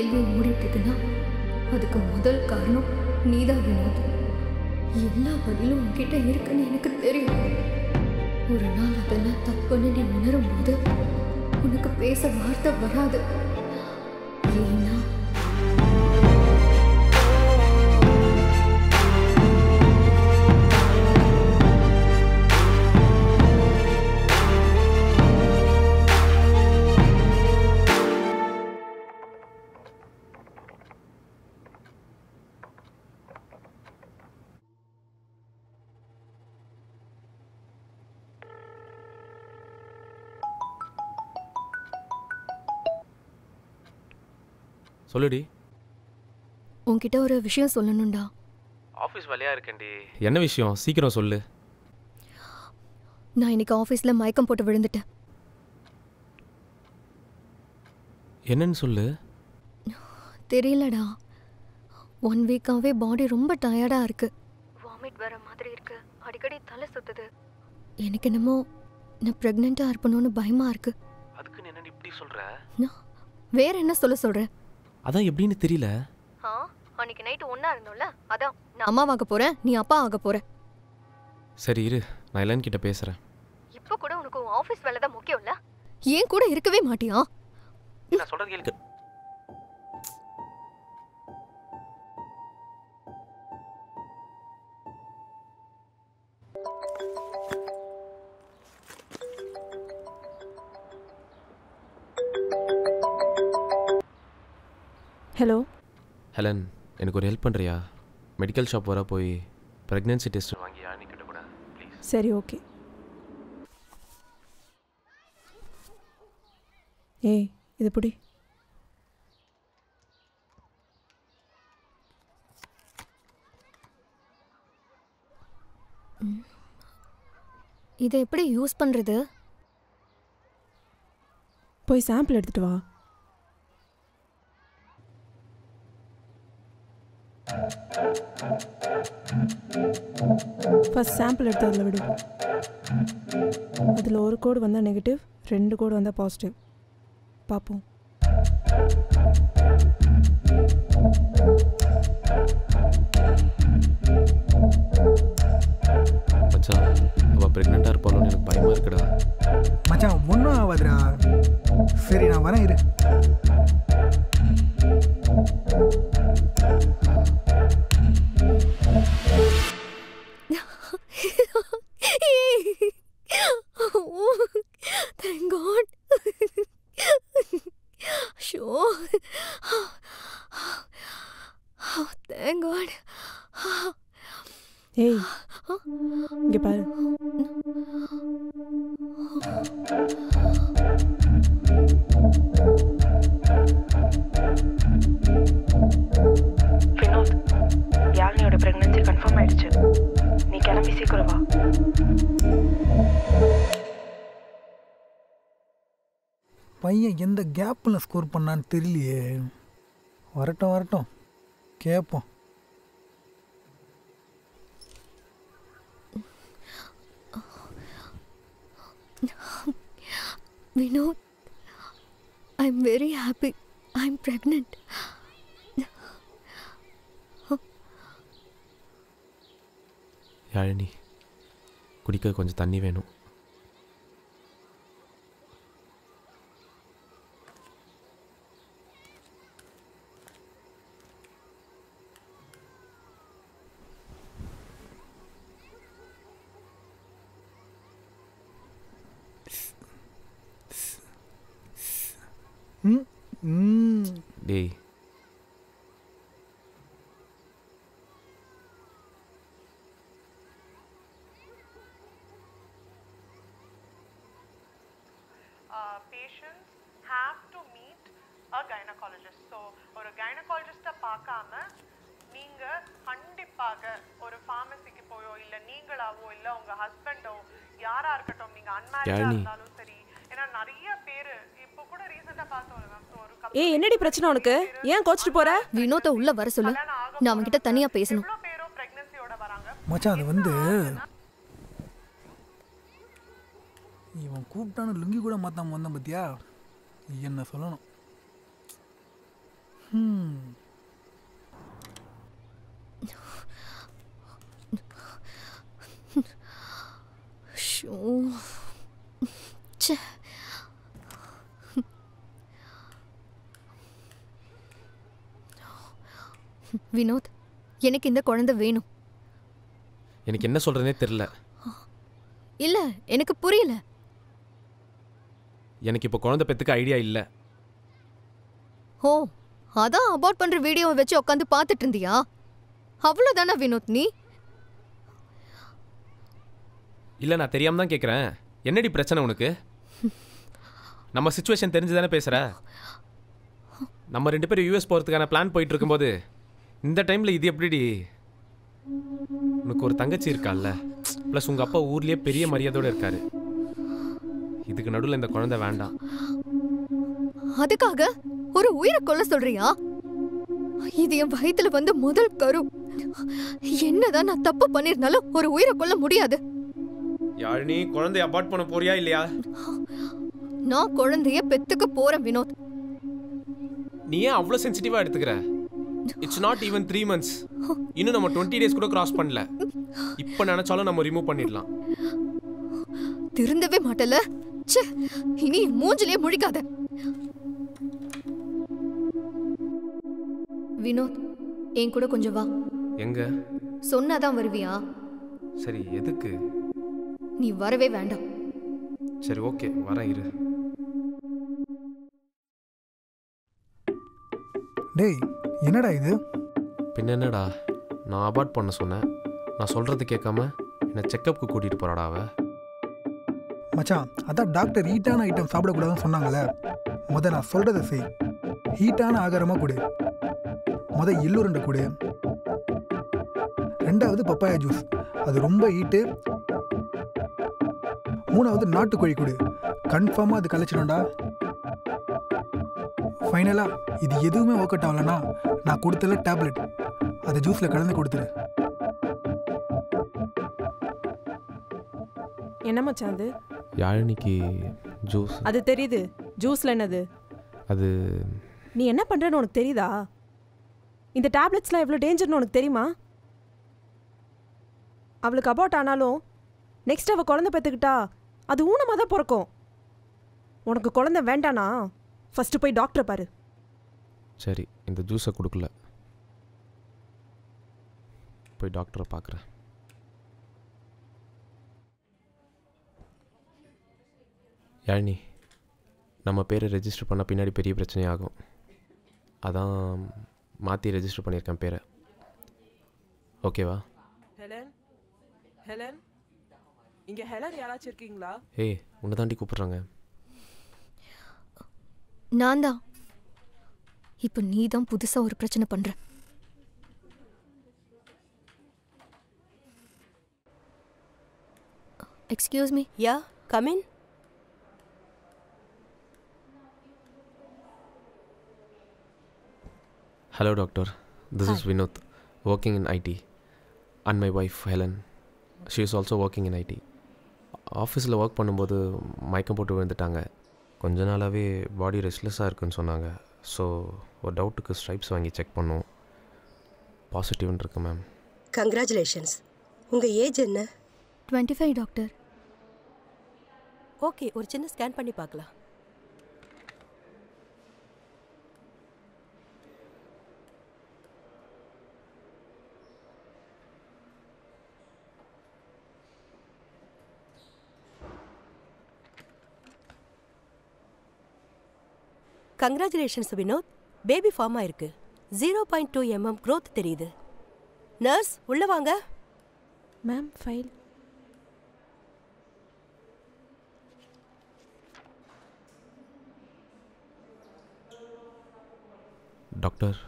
கேள்வி ஓடிட்டு இருக்குன்னா அதுக்கு முதல் காரணம் நீதான் வினோத். எல்லா பதிலும் உன்கிட்ட இருக்குன்னு எனக்கு தெரியும். ஒரு நாள் அதெல்லாம் தப்புன்னு நீ உணரும் போது உனக்கு பேச வார்த்தை வராது. ஏன்னா சொல்லுடி. உன்கிட்ட ஒரு விஷயம் சொல்லணும்டா. ஆஃபீஸ் வேலையா இருக்கேன்டி. என்ன விஷயம்? சீக்கிரம் சொல்லு. நான் இன்னைக்கு ஆஃபீஸில் மயக்கம் போட்டு விழுந்துட்டேன். என்னன்னு சொல்லு. தெரியலடா, 1 வீக்காகவே பாடி ரொம்ப டயர்டாக இருக்கு. வாமிட் வர மாதிரி இருக்கு. அடிக்கடி தலை சுத்துது. எனக்கு என்னமோ நான் ப்ரெக்னெண்ட்டாக இருப்பணும்னு பயமாக இருக்கு. அதுக்கு என்ன இப்படி சொல்ற? வேற என்ன சொல்கிறேன்? அதான் எப்படின்னு தெரியல. அன்னைக்கு நைட்டு ஒன்றா இருந்தோம்ல, அதான் நான் அம்மாவாக போகிறேன், நீ அப்பா ஆக போகிற. சரி இரு, நான் இல்லைன்னு கிட்ட பேசுகிறேன். இப்போ கூட உனக்கு ஆஃபீஸ் வேலை தான் முக்கியம்ல, ஏன் கூட இருக்கவே மாட்டியா? நான் சொல்றது கேளுங்க. ஹலோ ஹெலன், எனக்கு ஒரு ஹெல்ப் பண்ணுறியா? மெடிக்கல் ஷாப் வர போய் ப்ரெக்னென்சி டெஸ்ட் வாங்கியா நீ கிட்ட கூட ப்ளீஸ். சரி ஓகே. ஏய் இது பிடி. இதை எப்படி யூஸ் பண்ணுறது? போய் சாம்பிள் எடுத்துட்டு வா. ஃபர்ஸ்ட் சாம்பிள் எடுத்து அதில் விடு. அதில் ஒரு கோடு வந்தால் நெகட்டிவ், 2 கோடு வந்தால் பாசிட்டிவ். பார்ப்போம். மச்சான், அவள் ப்ரெக்னெண்ட்டாக இருப்பாளோன்னு எனக்கு பயமாக இருக்குடா. மச்சான் ஒன்றும் ஆகாதுடா. சரி நான் வரேன் இரு. Thank God. Sure. Thank God. ஏய் இங்கே பாரு. வினோத், யாழ்னியோட பிரெக்னன்சி கன்ஃபார்ம் ஆயிடுச்சு. நீ கிளம்பி சீக்கிரம் வா. பையன் எந்த கேப்பில் ஸ்கோர் பண்ணான்னு தெரியலையே. வரட்டும் வரட்டும், கேட்போம். Vinod, I'm very happy. I'm pregnant. Yazhini, குடிக்க கொஞ்சம் தண்ணி வேணும். டேய், patients have to meet a gynecologist. So ஒரு gynecologist பார்க்காம நீங்க கண்டிப்பாக ஒரு pharmacy-க்கு போயோ இல்ல நீங்களாவோ இல்ல உங்க ஹஸ்பண்டோ யாரா இருக்கட்டும், நீங்க அன்மேரிடா இருந்தாலும் சரி, ஏன்னா நிறைய பேர் இப்போ கூட ரீசெண்டா பார்த்தோம். ஏய் என்னடி பிரச்சனை உனக்கு? ஏன் கோச்சிட்டு போற? வினோத்தை உள்ள வர சொல்லு, நான் அவன்கிட்ட தனியா பேசணும். மச்சான் அது வந்து இவன் கூப்பிட்டானு லுங்கி கூட மாத்தாம வந்தான் பத்தியா? என்ன சொல்லணும்? ஷோ ச்சே. வினோத், எனக்கு இந்த குழந்தை வேணும். எனக்கு என்ன சொல்கிறதுனே தெரில. இல்ல, எனக்கு புரியல. எனக்கு இப்போ குழந்தை பெற்றுக்க ஐடியா இல்லை. ஓ, அதான் அபார்ட் பண்ற வீடியோவை வச்சு உட்காந்து பார்த்துட்டு இருந்தியா? அவ்வளவுதானா வினோத் நீ? இல்லை, நான் தெரியாமல் தான் கேட்குறேன். என்னடி பிரச்சனை உனக்கு? நம்ம சுச்சுவேஷன் தெரிஞ்சு தானே பேசுகிற. நம்ம 2 பேரும் யூஎஸ் போகிறதுக்கான பிளான் போயிட்டு இருக்கும்போது இந்த டைமில் இது எப்படிடி? உனக்கு ஒரு தங்கச்சி இருக்கால்ல, ப்ளஸ் உங்கள் அப்பா ஊர்லேயே பெரிய மரியாதையோடு இருக்காரு. இதுக்கு நடுவில் இந்த குழந்தை வேண்டாம். அதுக்காக ஒரு உயிரை கொல்ல சொல்றியா? இது என் வயித்துல வந்து முதல் கரு. என்னதான் நான் தப்பு பண்ணிருந்தாலும் ஒரு உயிரை கொல்ல முடியாது. யாழினி, குழந்தைய அபார்ட் பண்ண போறியா இல்லையா? நான் குழந்தைய பெத்துக்க போறேன் வினோத். நீ ஏன் அவ்வளோ சென்சிட்டிவாக எடுத்துக்கிற? It's not even 3 months. இன்னும் நம்ம 20 days கூட கிராஸ் பண்ணல. இப்போ நினைச்சாலும் நம்ம ரிமூவ் பண்ணிடலாம். திருந்தவே மாட்டல. ச்சே, இனி மூஞ்சிலே முழிக்காத. வினோத், என் கூட கொஞ்சம் வா. எங்க? சொன்னாதான் வருவியா? சரி, எதுக்கு? நீ வரவே வேண்டாம். சரி, ஓகே, வரேன், இரு. டேய், என்னடா இது? பின்ன என்னடா, நான் அபார்ட் பண்ண சொன்னேன். நான் சொல்கிறது கேட்காம என்னை செக்கப்புக்கு கூட்டிகிட்டு போகிறாடா அவ. மச்சான், அதான் டாக்டர் ஹீட்டான ஐட்டம் சாப்பிடக்கூடாதுன்னு சொன்னாங்கல்ல. நான் சொல்கிறத செய். ஹீட்டான ஆகாரமாக கொடு. எள்ளுருண்டை கொடு. 2வது பப்பாயா ஜூஸ், அது ரொம்ப ஹீட்டு. 3வது நாட்டுக்கோழி கொடு. கன்ஃபார்மாக அது கலைச்சிடும்டா. ஃபைனலாக இது எதுவுமே ஒர்க் அவுட் ஆகலன்னா நான் கொடுத்தல டேப்லெட், அதை ஜூஸில் கலந்து கொடுத்துரு. என்ன மச்சான் அது? யாழினிக்கு ஜூஸ். அது தெரியுது. ஜூஸ்ல என்னது? அது நீ என்ன பண்றன்னு உனக்கு தெரியுதா? இந்த டேப்லெட்ஸ்லாம் எவ்வளோ டேஞ்சர்னு உனக்கு தெரியுமா? அவளுக்கு அபார்ட் ஆனாலும் நெக்ஸ்ட் அவள் குழந்தை பெற்றுக்கிட்டா அது ஊனமாக தான் பிறக்கும். உனக்கு குழந்தை வேண்டானா ஃபஸ்ட்டு போய் டாக்டரை பாரு. சரி, இந்த ஜூஸை கொடுக்கல, போய் டாக்டரை பார்க்குறேன். யாழினி, நம்ம பேரை ரெஜிஸ்டர் பண்ண பின்னாடி பெரிய பிரச்சனையாகும். அதான் மாற்றி ரெஜிஸ்டர் பண்ணியிருக்கேன் பேரை. ஓகேவா? ஹெலன், ஹெலன், இங்கே ஹெலன் யாராச்சும் இருக்கீங்களா? ஏய், உன்னை தாண்டி கூப்பிட்றாங்க. நான் தான். இப்போ நீ தான் புதுசா ஒரு பிரச்சனை பண்ற. Excuse me. Yeah, come in. Hello doctor, this is Vinod, working in IT, and my wife Helen. She is also working in IT. ஆஃபீஸில் ஒர்க் பண்ணும்போது மயக்கம் போட்டு விழுந்துட்டாங்க. கொஞ்ச நாளாகவே பாடி ரெஸ்ட்லெஸ்ஸாக இருக்குன்னு சொன்னாங்க. ஸோ ஒரு டவுட்டுக்கு ஸ்ட்ரைப்ஸ் வாங்கி செக் பண்ணோம். பாசிட்டிவ்னு இருக்கு மேம். கங்க்ராச்சுலேஷன்ஸ். உங்கள் ஏஜ் என்ன? 25 டாக்டர். ஓகே, ஒரு சின்ன ஸ்கேன் பண்ணி பார்க்கலாம். கங்க்ராச்சுலேஷன்ஸ் வினோத், பேபி ஃபார்ம் ஆயிருக்கு. 0.2 mm growth தெரியுது. நர்ஸ், உள்ள வாங்க. Ma'am, file. டாக்டர்,